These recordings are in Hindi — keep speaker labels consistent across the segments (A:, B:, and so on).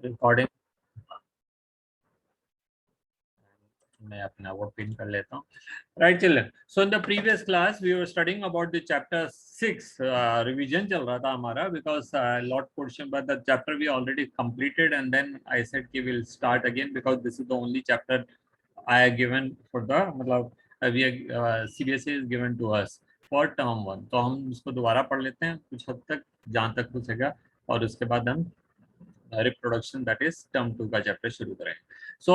A: रिकॉर्डिंग मैं अपना वो पिन कर लेता हूँ. Right children, so in the previous class we were studying about the chapter 6 revision चल रहा था हमारा because lot portion but the chapter we already completed and then I said कि we'll start again because this is the only chapter I have given for the मतलब CBSE is given to us for term 1. तो हम इसको दोबारा पढ़ लेते हैं कुछ हद तक जहाँ तक हो सकेगा और उसके बाद हम reproduction that is term 2 का chapter शुरू करेंगे. So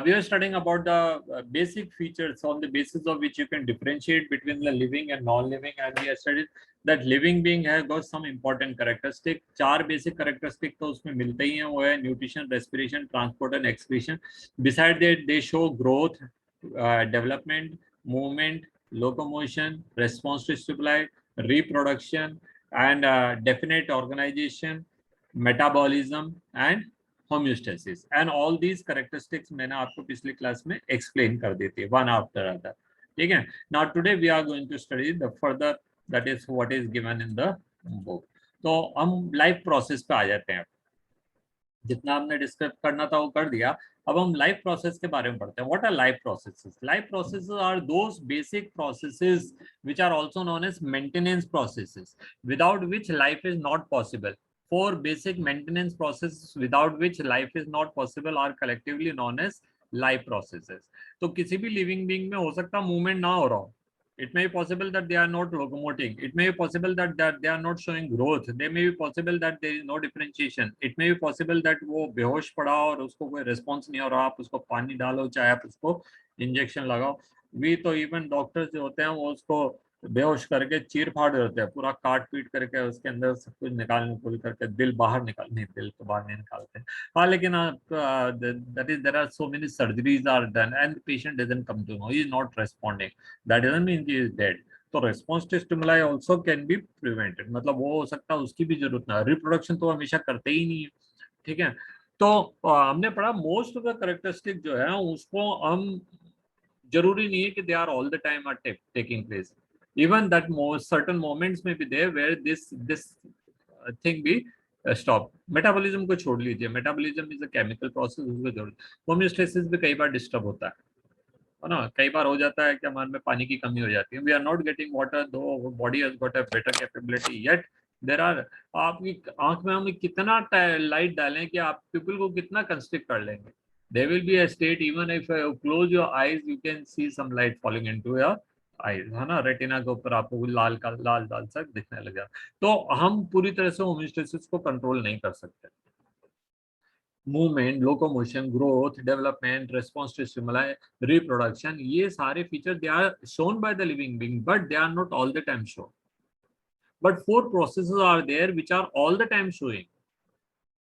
A: we are studying about the basic features on the basis of which you can differentiate between the living and non-living, and we have studied that living being has got some important characteristic. 4 basic characteristic तो उसमें मिलते ही हैं, वो है nutrition, respiration, transport and excretion. Besides that they show growth, development, movement, locomotion, response to stimuli, reproduction and definite organization, metabolism and homeostasis, and all these characteristics मैंने आपको पिछली क्लास में explain कर दी थी one after other. ठीक है. Now today we are going to study the further that is what is given in the book. तो हम लाइफ प्रोसेस पे आ जाते हैं. जितना हमने डिस्क्राइब करना था वो कर दिया. अब हम लाइफ प्रोसेस के बारे में पढ़ते हैं. What are life processes? Life processes are those basic processes which are also known as maintenance processes without which life is not possible. Four basic maintenance processes without which life is not possible are collectively known as life processes. तो किसी भी लिविंग बीइंग में हो सकता मूवमेंट ना हो रहा हो. It may be possible that they are not locomoting. It may be possible that they are not showing growth. They may be possible that there is no differentiation. It may be possible that वो बेहोश पड़ा और उसको कोई response नहीं हो रहा. आप उसको पानी डालो चाहे आप उसको इंजेक्शन लगाओ. भी तो इवन डॉक्टर्स जो होते हैं वो उसको बेहोश करके चीर फाड़ देते हैं, पूरा काट पीट करके उसके अंदर सब कुछ निकालने खुल करके दिल बाहर निकाल नहीं, दिल तो बाहर नहीं निकालते. हाँ लेकिन that is there are so many surgeries are done and patient doesn't come to know, he is not responding. That doesn't mean he is dead. तो response to stimuli also can be prevented. मतलब वो हो सकता है उसकी भी जरूरत ना. रिप्रोडक्शन तो हमेशा करते ही नहीं है. ठीक है. तो हमने पढ़ा मोस्ट ऑफ द कैरेक्टरिस्टिक जो है उसको हम जरूरी नहीं है कि they are all the time are taking place. Even that certain moments may be there where this thing be stop. Metabolism को छोड़ लीजिए. Metabolism is a chemical process, उसको जोड़. होमियोस्टेसिस भी कई बार डिस्टर्ब होता है ना. कई बार हो जाता है कि हमारे में पानी की कमी हो जाती है. We are not getting water though body has got a better capability yet there are. आपकी आंख में हम कितना लाइट डालें कि आप पीपल को कितना कंस्ट्रिक्ट कर लेंगे. There will be a state even if you close your eyes you can see some light falling into your eyes, है ना. रेटिना के ऊपर आपको लाल लाल सा दिखने लगा. तो हम पूरी तरह से होमियोस्टेसिस को कंट्रोल नहीं कर सकते. Movement, locomotion, growth, development, response to stimuli, reproduction, ये सारे feature they are shown by the living being but they are not all the time shown. But 4 processes are there which are all the time showing.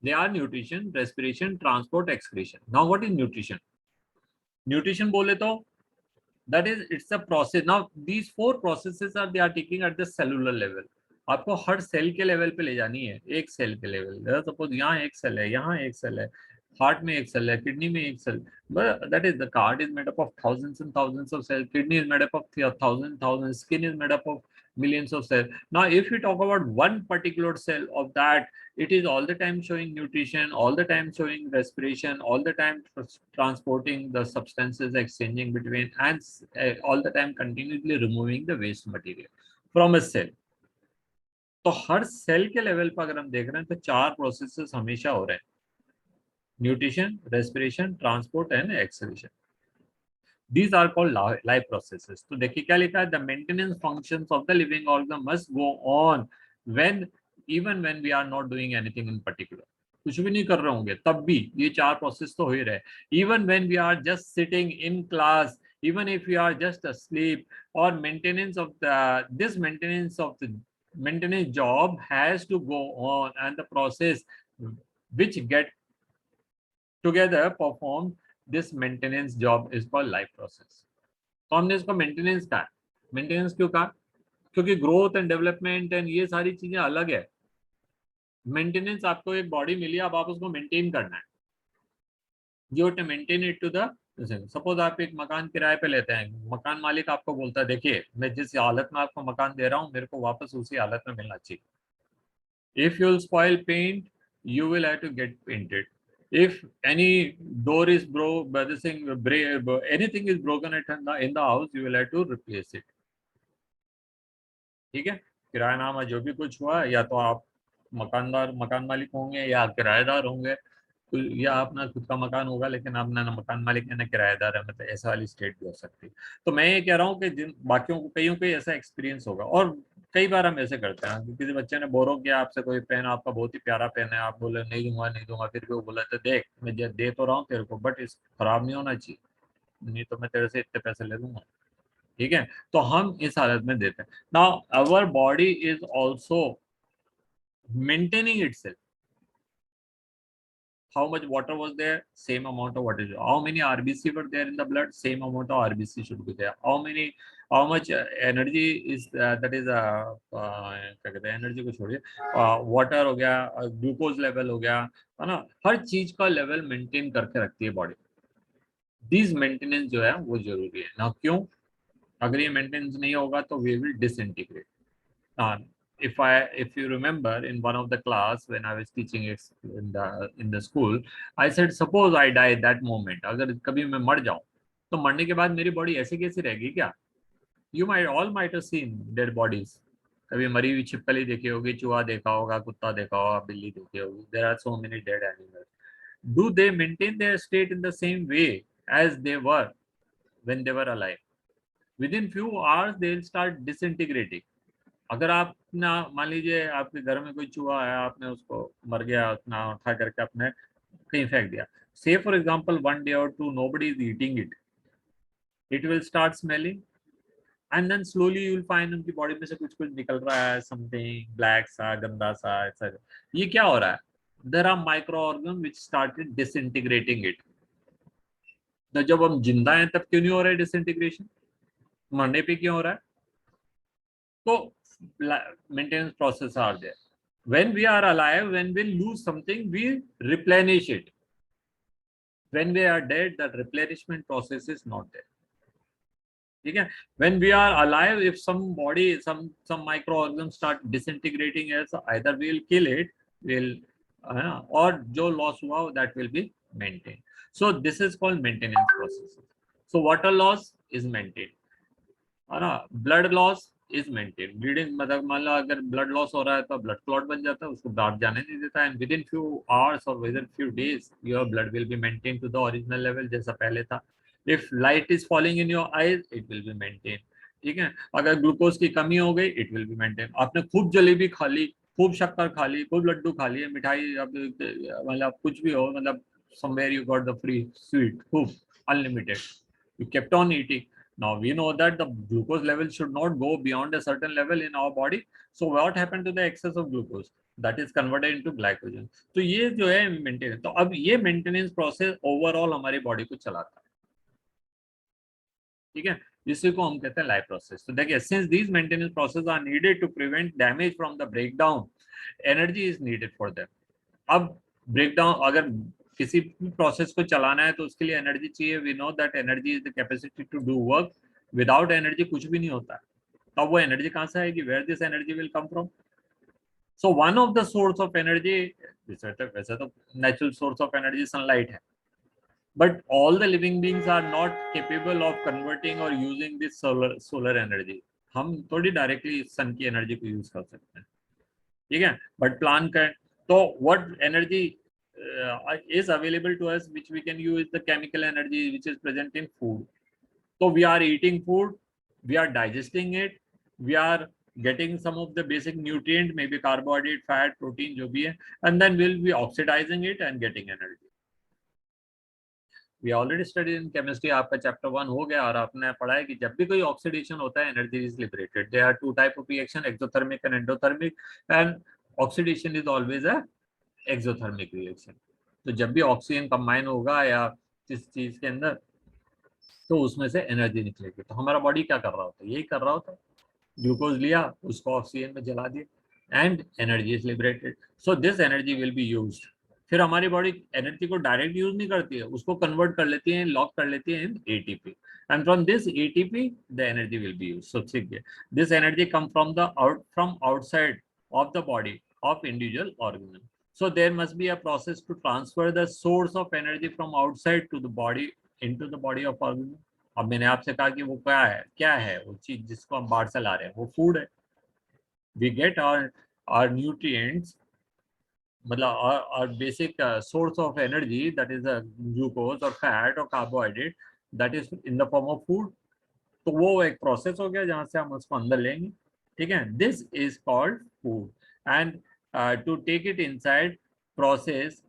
A: They are nutrition, respiration, transport, excretion. Now what is nutrition? Nutrition बोले तो that is it's a process. Now these 4 processes are they are taking at the cellular level. आपको हर सेल के लेवल पे ले जानी है. एक सेल के लेवल, सपोज यहाँ एक सेल है, यहाँ एक सेल है, हार्ट में एक सेल है, किडनी में एक cell. But that is the heart is made up of thousands and thousands of cells. Kidney is made up of thousands. Skin is made up of millions of cells. Now, if we talk about one particular cell of that, it is all the time showing nutrition, all the time showing respiration, all the time transporting the substances, exchanging between, and all the time continuously removing the waste material from a cell. तो हर सेल के लेवल पर अगर हम देख रहे हैं तो 4 प्रोसेसेस हमेशा हो रहे हैं. Nutrition, respiration, transport and excretion. These are called life processes. तो देखिए क्या लिखा है. The maintenance functions of the living organism must go on even when we are not doing anything in particular. कुछ भी नहीं कर रहे होंगे तब भी ये 4 प्रोसेस तो हो ही रहे. Even when we are just sitting in class, even if we are just asleep, or maintenance of this maintenance job has to go on, and the process which get together performed, this maintenance job is called life process. तो हमने इसको मेंटेनेंस कहा. मेंटेनेंस क्यों कहा? क्योंकि ग्रोथ एंड डेवलपमेंट एंड ये सारी चीजें अलग है. मेंटेनेंस आपको एक बॉडी मिली, अब आप उसको मेंटेन करना है. You to maintain it to the. Suppose आप एक मकान किराए पे लेते हैं, मकान मालिक आपको बोलता है देखिए मैं जिस हालत में आपको मकान दे रहा हूँ मेरे को वापस उसी हालत में मिलना चाहिए. If you will spoil paint, you will have to get painted. If any door is broke, anything is broken in the house, you will have to replace it. ठीक है, किरायानामा जो भी कुछ हुआ, या तो आप मकान मालिक होंगे या किराएदार होंगे, तो या अपना खुद का मकान होगा लेकिन आप ना मकान मालिक है ना किराएदार है, मतलब ऐसा वाली स्टेट भी हो सकती है। तो मैं ये कह रहा हूँ कि जिन बाकियों को कईयों को ऐसा एक्सपीरियंस होगा, और कई बार हम ऐसे करते हैं कि किसी बच्चे ने बोरो किया आपसे कोई पेन, आपका बहुत ही प्यारा पेन है, आप बोले नहीं दूंगा नहीं दूंगा, फिर भी वो बोला तो देख मैं दे तो रहा हूँ तेरे को, बट इस खराब नहीं होना चाहिए, नहीं तो मैं तेरे से इतने पैसे ले लूंगा। ठीक है, तो हम इस हालत में देते हैं। Now our body is also maintaining itself. How much water was there? Same amount of water. How many RBC were there in the blood? Same amount of RBC should be there. How much energy is that is क्या कहते हैं, एनर्जी को छोड़िए, वाटर हो गया, ग्लूकोज लेवल हो गया, है ना, हर चीज का लेवल मेंटेन करके रखती है बॉडी। दिस मेंटेनेंस जो है वो जरूरी है ना। क्यों? अगर ये मेंटेनेंस नहीं होगा तो we will disintegrate. if you remember in one of the class when I was teaching in the school, I said suppose I die that moment, अगर कभी मैं मर जाऊं तो मरने के बाद मेरी बॉडी ऐसे कैसी रहेगी क्या? You might have seen dead bodies. कभी मरी हुई छिपकली देखी होगी, चूहा देखा होगा, कुत्ता देखा होगा, बिल्ली देखी होगी. There are so many dead animals. Do they maintain their state in the same way as they were when they were alive? Within few hours they will start disintegrating. अगर आप ना मान लीजिए आपके घर में कोई चूहा है, आपने उसको मर गया उतना उठा करके आपने कहीं फेंक दिया, से for example 1 day or 2 nobody is eating it, it will start smelling and then slowly you will find उनकी बॉडी में से कुछ कुछ निकल रहा है, something black सा गंदा सा ऐसा। ये क्या हो रहा है? there are microorganisms which started disintegrating it. तो जब हम जिंदा हैं तब क्यों नहीं हो रहा है डिसइंटीग्रेशन? मरने पे क्यों हो रहा है? तो maintenance process are there. When we are alive, when we lose something, we replenish it. When we are dead, that replenishment process is not there. Okay? When we are alive, if some microorganisms start disintegrating, as either we will kill it, or जो loss हुआ that will be maintained. So this is called maintenance process. So water loss is maintained. Blood loss is maintain, bleeding मतलब मान लो अगर ब्लड लॉस हो रहा है तो ब्लड क्लॉट बन जाता है, उसको ब्लड जाने नहीं देता है, विद इन फ्यू आवर्स और within few days your blood will be maintain to the original level जैसा पहले था। If light is falling in your eyes it will be maintain. ठीक है, अगर ग्लूकोज की कमी हो गई इट विल बी मेंटेन। आपने खूब जलेबी खा ली, खूब शक्कर खा ली, खूब लड्डू खा लिए, मिठाई मतलब कुछ भी हो, मतलब somewhere you got the free sweet खूब unlimited, you kept on eating. Now we know that the glucose level should not go beyond a certain level in our body. So what happened to the excess of glucose? That is converted into glycogen. तो ये जो है मेंटेनेंस, तो अब ये मेंटेनेंस प्रोसेस ओवरऑल हमारी बॉडी को चलाता है। ठीक है, इसी को हम कहते हैं लाइफ प्रोसेस। तो देखिए, since these maintenance process are needed to prevent damage from the breakdown, energy is needed for them. अब ब्रेकडाउन अगर किसी प्रोसेस को चलाना है तो उसके लिए एनर्जी चाहिए। We know that energy is the capacity to do work. Without energy कुछ भी नहीं होता है। तो वो एनर्जी कहाँ से आएगी? Where this energy will come from? So one of the source of energy, वैसे तो natural source of energy sunlight है, but all the living beings are not capable of converting और यूजिंग दिस सोलर एनर्जी। हम थोड़ी डायरेक्टली सन की एनर्जी को यूज कर सकते हैं, ठीक है, बट प्लान कर। तो what energy is available to us which we can use the chemical energy which is present in food. So we are eating food, we are digesting it, we are getting some of the basic nutrient, maybe carbohydrate, fat, protein जो भी है, and then we'll be oxidizing it and getting energy. We already studied in chemistry, आपका chapter 1 हो गया और आपने पढ़ा है कि जब भी कोई oxidation होता है energy is liberated. There are two type of reaction, exothermic and endothermic, and oxidation is always a exothermic reaction. तो जब भी ऑक्सीजन कंबाइन होगा या किस चीज के अंदर, तो उसमें से एनर्जी निकलेगी। तो हमारा बॉडी क्या कर रहा होता है? यही कर रहा होता है, ग्लूकोज लिया, उसको ऑक्सीजन में जला दिया and energy is liberated. So this energy will be used. फिर हमारी बॉडी एनर्जी को डायरेक्ट यूज नहीं करती है, उसको कन्वर्ट कर लेती है, लॉक कर लेती है in ATP, and from this ATP the energy will be used. So ठीक, this energy come from outside of the body of individual organism. So there must be a process to transfer the source of energy from outside to the body into the body of organism. अब मैंने आपसे कहा कि वो क्या है वो चीज जिसको हम बाहर से ला रहे हैं, वो फूड है. We get our nutrients, मतलब our basic source of energy, that is a glucose or fat or carbohydrate, that is in the form of food. तो वो एक प्रोसेस हो गया जहां से हम उसको अंदर लेंगे. ठीक है, this is called food. And to take it inside process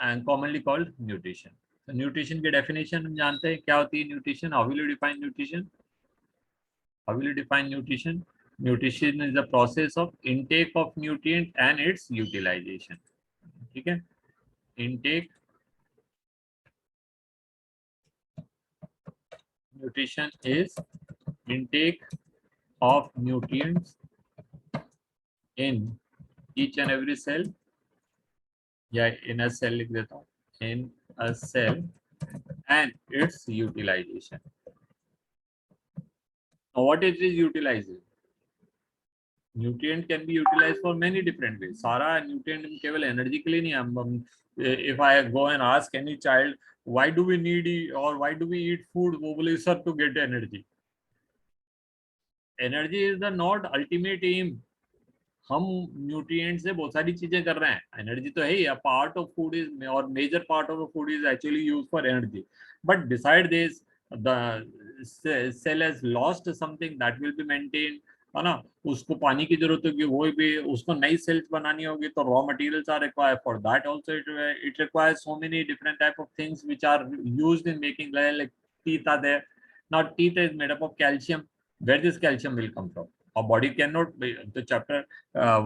A: and commonly called nutrition. Nutrition की डेफिनेशन हम जानते हैं क्या होती है. Nutrition, how will you define nutrition? How will you define nutrition? Nutrition is the process of intake of nutrient and its utilization. ठीक है, intake, nutrition is intake of nutrients in each and every cell, या in a cell लिख देता हूँ, in a cell and its utilization. Now what it is utilizing? Nutrient can be utilized for many different ways. सारा nutrient केवल energy के लिए नहीं. हम if I go and ask any child why do we need or why do we eat food, वो बोले sir to get energy. Energy is the not ultimate aim. हम न्यूट्रिएंट से बहुत सारी चीजें कर रहे हैं. एनर्जी तो है ही, a part of food is, और major part of food is actually use for energy. But beside this the cell has lost something that will be maintain, है ना. उसको पानी की जरूरत होगी, वो भी उसको नई सेल्स बनानी होगी, तो raw materials are required for that also. It requires so many different type of things which are used in making, like teeth are there. Now teeth is made up of calcium. Where this calcium will come from? और बॉडी कैन नॉट. तो चैप्टर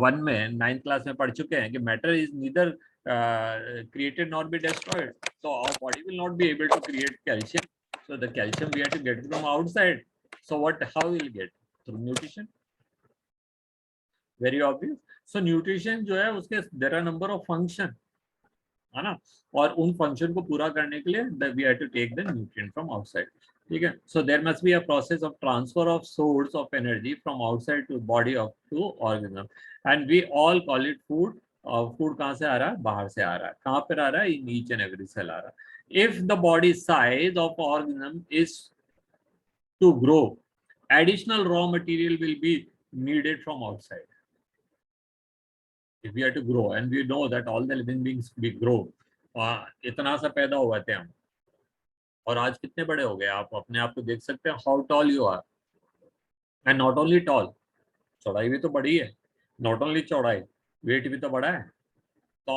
A: 1 में 9th क्लास में पढ़ चुके हैं कि matter is neither created nor be destroyed. So our body will not be able to create calcium. So the calcium we have to get from outside. So how will get? Through nutrition. Very obvious. So nutrition जो है उसके there are number of function, है ना, और उन फंक्शन को पूरा करने के लिए we have to take the nutrient from outside. ठीक है. So there must be a process of transfer of source of energy from outside to body of to organism, and we all call it food. Food कहाँ से आ रहा है? बाहर से आ रहा है. कहाँ पर आ रहा है? In each and every cell आ रहा है. If the body size of organism is to grow, additional raw material will be needed from outside. If we are to grow, and we know that all the living beings we grow, इतना सा पैदा हुए थे हम, और आज कितने बड़े हो गए. आप अपने आप को देख सकते हैं, how tall you are. And not only tall, चौड़ाई भी तो बड़ी है. नॉट ओनली चौड़ाई, वेट भी तो बड़ा है. तो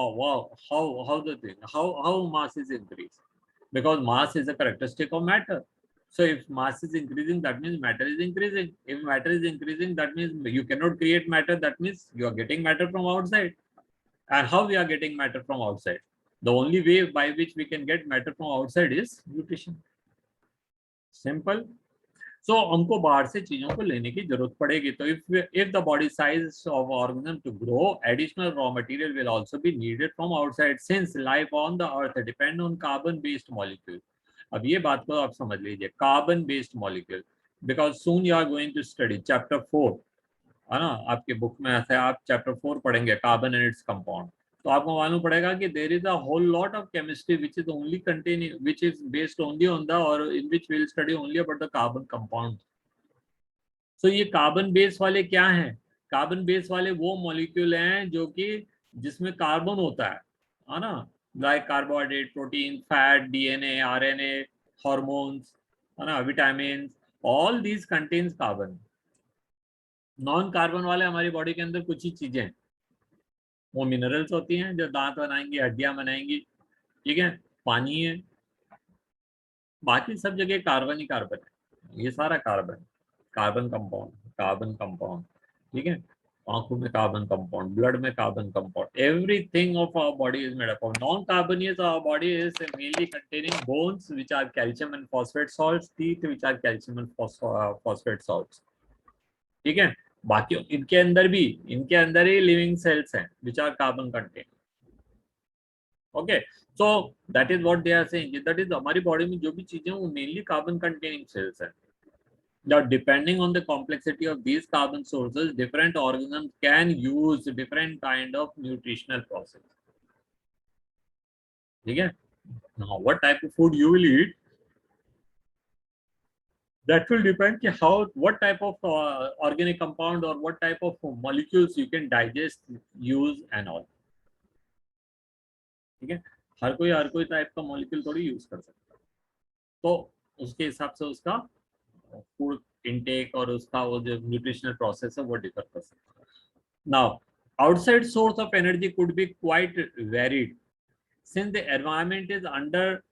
A: how the thing, how mass is increased? Because mass is a characteristic of matter. So if mass is increasing, that means matter is increasing. If matter is increasing, that means you cannot create matter. That means you are getting matter from outside. And how we are getting matter from outside? The only way by which we can get matter from outside is nutrition. Simple. So हमको बाहर से चीजों को लेने की जरूरत पड़ेगी. तो if the body size of organism to grow, additional raw material will also be needed from outside, since life on the earth depend on carbon based molecule. अब ये बात को आप समझ लीजिए, carbon based molecule, because soon you are going to study chapter 4, है ना. आपके बुक में ऐसे आप चैप्टर 4 पढ़ेंगे, कार्बन एंड इट्स कंपाउंड. तो आपको मालूम पड़ेगा कि there is a whole lot of chemistry which is only containing, which is based only on the, और in which we will study only about the carbon compound. सो ये कार्बन बेस वाले क्या हैं? कार्बन बेस वाले वो मॉलिक्यूल हैं जो कि जिसमें कार्बन होता है ना, like carbohydrate, protein, fat, DNA, RNA, hormones, है ना, vitamin, all these contains carbon. Non carbon वाले हमारी बॉडी के अंदर कुछ ही चीजें हैं. वो मिनरल्स होती हैं जो दांत बनाएंगी, हड्डियां बनाएंगी, ठीक है, पानी है, बाकी सब जगह कार्बन ही कार्बन है. ये सारा carbon, carbon compound, carbon compound, ठीक है. आंखों में कार्बन कंपाउंड, ब्लड में carbon compound, everything of our body is made up of non carbonaceous. Our body is mainly containing bones which are calcium and phosphate salts, teeth which are calcium and phosphate salts, ठीक है. बाकी इनके अंदर ही लिविंग सेल्स हैं which are carbon contain. Okay, so that is what they are saying, that is हमारी बॉडी में जो भी चीजें वो मेनली कार्बन कंटेनिंग सेल्स हैं. Now, depending on the complexity of these carbon sources, different organisms can use different kind of nutritional process. ठीक है. Now what type of food you will eat, that will depend कि how, what type of organic compound or what type of molecules you can digest, use and all. ठीक है. हर कोई टाइप का मॉलिक्यूल थोड़ी यूज कर सकता है, तो उसके हिसाब से उसका फूड इनटेक और उसका वो जो न्यूट्रिशनल प्रोसेस है वो डिफर कर सकता है. Now outside source of energy could be quite varied since the environment is under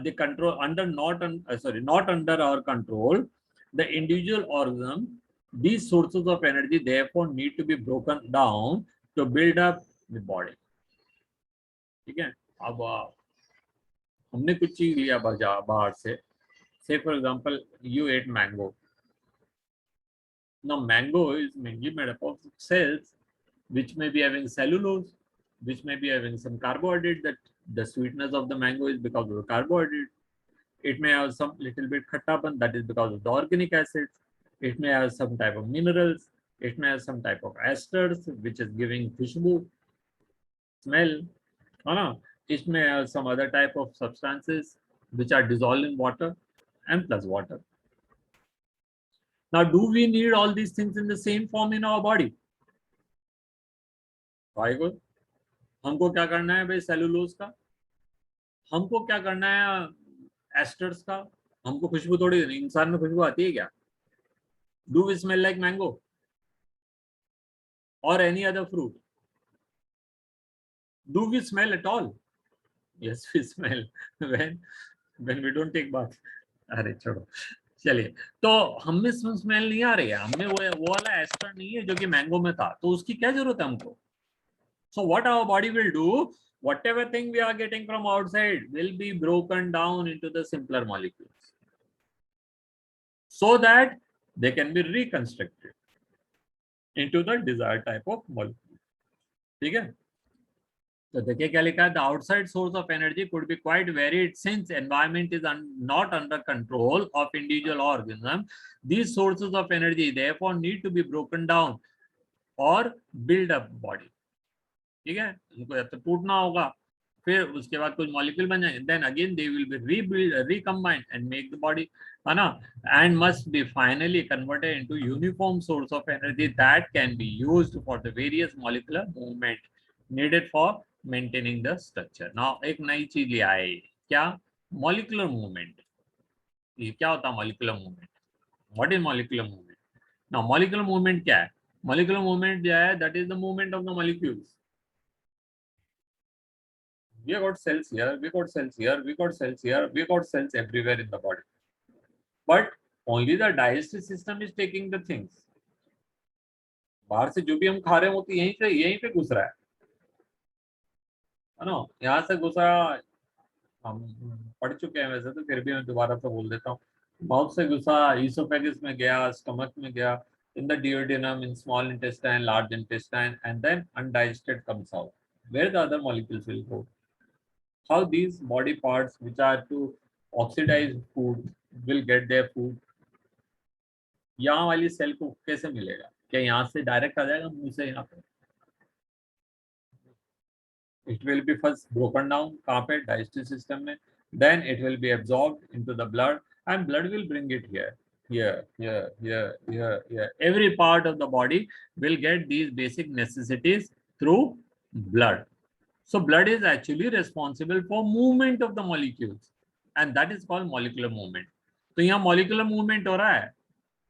A: the control, under not under our control, the individual organism, these sources of energy therefore need to be broken down to build up the body. ठीक है. अब हमने कुछ चीज लिया बाहर से, say for example you ate mango. Now mango is mainly made up of cells which may be having cellulose, which may be having some carbohydrate, that the sweetness of the mango is because of the carbohydrate. It may have some little bit khattapan, that is because of the organic acids. It may have some type of minerals. It may have some type of esters, which is giving khushbu, smell. It may have some other type of substances which are dissolved in water and plus water. Now, do we need all these things in the same form in our body? Why good? हमको क्या करना है भाई सेलुलोज का, हमको क्या करना है एस्टर्स का, हमको खुशबू थोड़ी, इंसान में खुशबू आती है क्या? Do we smell like mango और any other fruit? Do we smell at all? Yes we smell when we don't take bath. अरे छोड़ो, चलिए. तो हमें स्मेल नहीं आ रही है, हमें वो वाला एस्टर नहीं है जो कि मैंगो में था, तो उसकी क्या जरूरत है हमको? So what our body will do, whatever thing we are getting from outside will be broken down into the simpler molecules so that they can be reconstructed into the desired type of molecule. ठीक है. तो देखिए क्या लिखा है, the outside source of energy could be quite varied since environment is not under control of individual organism. These sources of energy therefore need to be broken down or build up body. ठीक है. इनको या तो टूटना होगा, फिर उसके बाद कुछ मॉलिक्यूल बन जाएंगे, then again they will be rebuild, recombined and make the body, है ना, and must be finally converted into uniform source of energy that can be used for the various molecular movement needed for maintaining the structure. Now एक नई चीज लिया है, क्या? Molecular movement. ये क्या होता है molecular movement? What is molecular movement? Now molecular movement क्या है? मॉलिक्यूलर मूवमेंट जो है that is the movement of the molecules. We have got cells here, we got cells here, we got cells here, we got cells everywhere in the body. But only the digestive system is taking the things. बाहर से जो भी हम खा रहे हैं वो तो यहीं पे घुस रहा है ना. यहाँ से घुसा, हम पढ़ चुके हैं वैसे, तो फिर भी मैं दोबारा से बोल देता हूँ. माउथ से घुसा, ईसोफेगस में गया, स्टमक में गया, in the duodenum, in small intestine, large intestine, and then undigested comes out. Where the other molecules will go? How these body parts which are to oxidize food will get their food? यहाँ वाली सेल को कैसे मिलेगा? क्या यहाँ से डायरेक्ट आ जाएगा मुंह से यहाँ पे? It will be first broken down कहाँ पे? Digestive system में. Then it will be absorbed into the blood and blood will bring it here. Every part of the body will get these basic necessities through blood. So blood is actually responsible for movement of the molecules and that is called molecular movement. तो यहाँ molecular movement हो रहा है.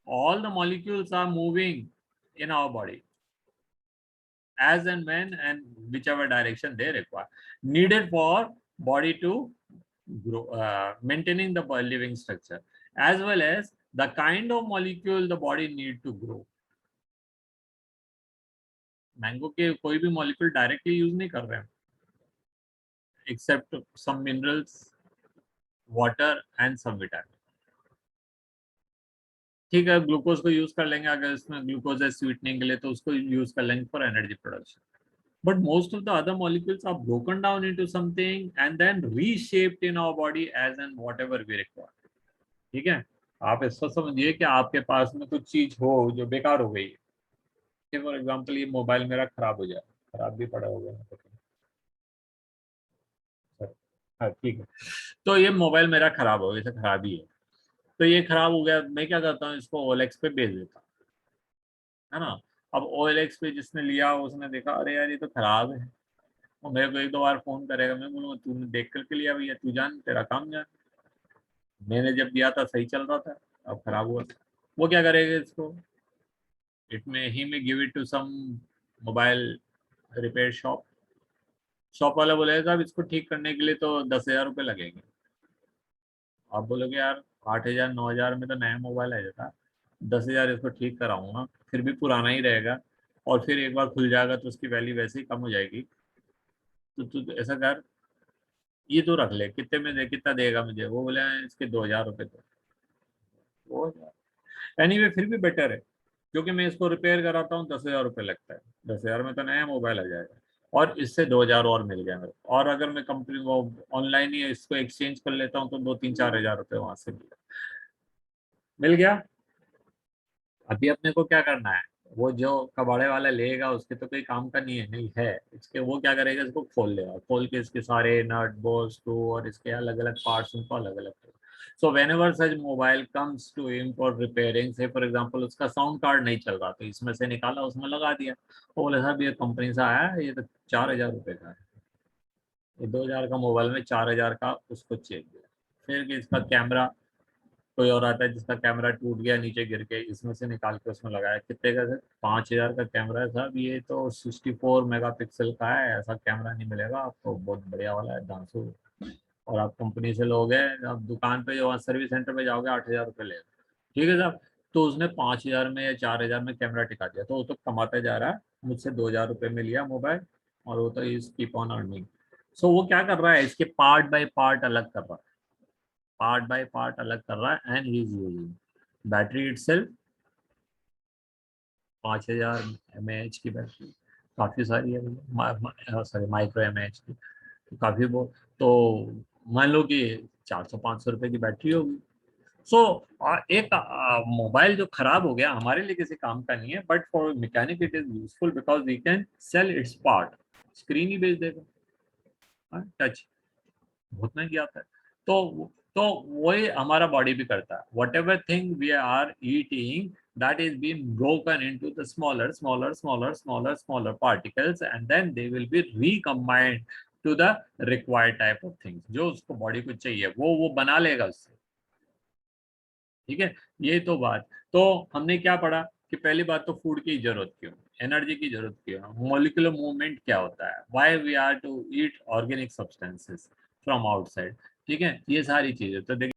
A: All the molecules are moving in our body as and when and whichever direction they require, needed for body to grow, maintaining the living structure, as well as the kind of molecule the body need to grow. Mango के कोई भी मॉलिक्यूल डायरेक्टली यूज नहीं कर रहे हैं, except some minerals, water and some vitamin. ठीक है, ग्लूकोज को यूज कर लेंगे, अगर इसमें ग्लूकोज है स्वीटनिंग के लिए तो उसको यूज कर लेंगे for energy production. But most of the other molecules are broken down into something and then reshaped in our body as and whatever we require. ठीक है. आप ऐसा समझिए कि आपके पास में कुछ चीज हो जो बेकार हो गई है. फॉर एग्जांपल ये मोबाइल मेरा खराब हो जाए, खराब भी पड़ा हो गया, हाँ ठीक है। तो ये मोबाइल मेरा खराब हो गया, इसे खराब ही है। तो ये खराब हो गया, मैं क्या करता हूँ, इसको OLX पे भेज देता हूँ, है ना। अब OLX पे जिसने लिया उसने देखा अरे यार ये तो खराब है, और मेरे को एक दो बार फोन करेगा, मैं बोलूँगा तूने देख करके लिया भैया, तू जान, तेरा काम जान, मैंने जब दिया था सही चल रहा था, अब खराब हुआ। वो क्या करेगा इसको, it may he may give it to some mobile repair shop. Shop वाला बोलेगा साहब इसको ठीक करने के लिए तो 10,000 रुपये लगेंगे। आप बोलोगे यार 8,000 9,000 में तो नया मोबाइल आ जाता, 10,000 इसको ठीक कराऊंगा, फिर भी पुराना ही रहेगा, और फिर एक बार खुल जाएगा तो उसकी वैल्यू वैसे ही कम हो जाएगी। तो तू तो ऐसा कर, ये तो रख ले, कितने में दे, कितना देगा मुझे, वो बोले इसके 2,000 रुपये तो वो, एनीवे फिर भी बेटर है, क्योंकि मैं इसको रिपेयर कराता हूँ 10,000 रुपये लगता है, 10,000 में तो नया मोबाइल आ जाएगा, और इससे 2,000 और मिल गया मेरे को। और अगर मैं कंपनी वो ऑनलाइन ही इसको एक्सचेंज कर लेता हूँ तो 2 3 4 हज़ार रुपये वहां से मिल गया। अभी अपने को क्या करना है, वो जो कबाड़े वाला लेगा उसके तो कोई काम का नहीं है, नहीं है इसके, वो क्या करेगा, इसको खोल लेगा, खोल के इसके सारे नट बोल्ट स्क्रू और इसके अलग अलग पार्ट्स उनको अलग अलग। So whenever such mobile comes to him for repairing, say for example उसका साउंड कार्ड नहीं चल रहा, तो इसमें से निकाला उसमें लगा दिया, वो बोले साहब ये कंपनी से आया है, ये तो 4,000 रुपये का है, ये 2,000 का मोबाइल में 4,000 का उसको चेक दिया। फिर कि इसका कैमरा, कोई और आता है जिसका कैमरा टूट गया नीचे गिर के, इसमें से निकाल के उसमें लगाया, कितने का सर, 5,000 का कैमरा है साहब, ये तो 64 मेगापिक्सल का है, ऐसा कैमरा नहीं मिलेगा आपको, बहुत बढ़िया वाला है दांसू, और आप कंपनी से लोगे, आप दुकान पे जो सर्विस सेंटर पे जाओगे 8,000 रुपये लेगा, ठीक है साहब। तो उसने 5,000 में या 4,000 में कैमरा टिका दिया, तो वो तो कमाता जा रहा है, मुझसे 2,000 रुपये में लिया मोबाइल, और वो तो इज कीप ऑन अर्निंग। सो वो क्या कर रहा है, इसके पार्ट बाय पार्ट अलग कर रहा है, पार्ट बाय पार्ट अलग कर रहा है, and he is using battery itself 5,000 mAh की बैटरी, काफी सारी है, सॉरी माइक्रो mAh की, तो काफी वो, तो मान लो कि 400 500 रुपए की बैटरी होगी। सो एक मोबाइल जो खराब हो गया हमारे लिए किसी काम का नहीं है, but for mechanic it is useful because we can sell its part, screen ही बेच देगा, टच बहुत महंगी आता है। तो वही हमारा बॉडी भी करता है, whatever thing we are eating that is being broken into the smaller particles, and then they will be recombined to the required type of things जो उसको बॉडी को चाहिए, वो बना लेगा उससे, ठीक है। ये तो बात, तो हमने क्या पढ़ा कि पहली बात तो फूड की जरूरत क्यों, एनर्जी की जरूरत क्यों, मोलिकुलर मूवमेंट क्या होता है, why we are to eat organic substances from outside, ठीक है, ये सारी चीजें तो देखिए।